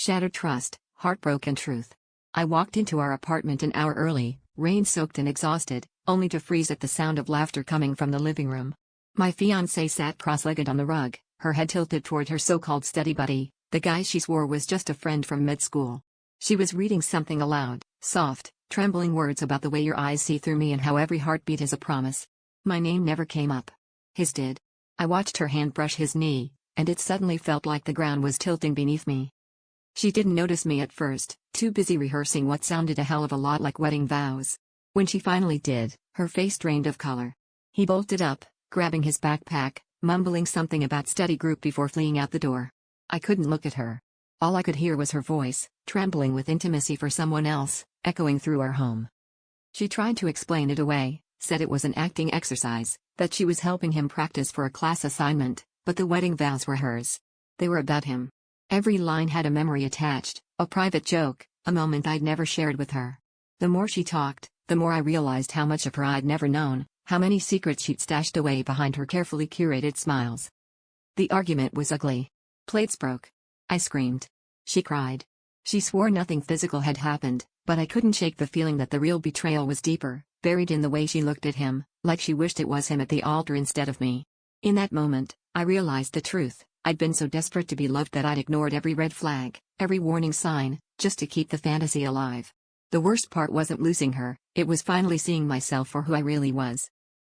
Shattered trust, heartbroken truth. I walked into our apartment an hour early, rain-soaked and exhausted, only to freeze at the sound of laughter coming from the living room. My fiancé sat cross-legged on the rug, her head tilted toward her so-called study buddy, the guy she swore was just a friend from mid-school. She was reading something aloud, soft, trembling words about the way your eyes see through me and how every heartbeat is a promise. My name never came up. His did. I watched her hand brush his knee, and it suddenly felt like the ground was tilting beneath me. She didn't notice me at first, too busy rehearsing what sounded a hell of a lot like wedding vows. When she finally did, her face drained of color. He bolted up, grabbing his backpack, mumbling something about study group before fleeing out the door. I couldn't look at her. All I could hear was her voice, trembling with intimacy for someone else, echoing through our home. She tried to explain it away, said it was an acting exercise, that she was helping him practice for a class assignment, but the wedding vows were hers. They were about him. Every line had a memory attached, a private joke, a moment I'd never shared with her. The more she talked, the more I realized how much of her I'd never known, how many secrets she'd stashed away behind her carefully curated smiles. The argument was ugly. Plates broke. I screamed. She cried. She swore nothing physical had happened, but I couldn't shake the feeling that the real betrayal was deeper, buried in the way she looked at him, like she wished it was him at the altar instead of me. In that moment, I realized the truth. I'd been so desperate to be loved that I'd ignored every red flag, every warning sign, just to keep the fantasy alive. The worst part wasn't losing her, it was finally seeing myself for who I really was.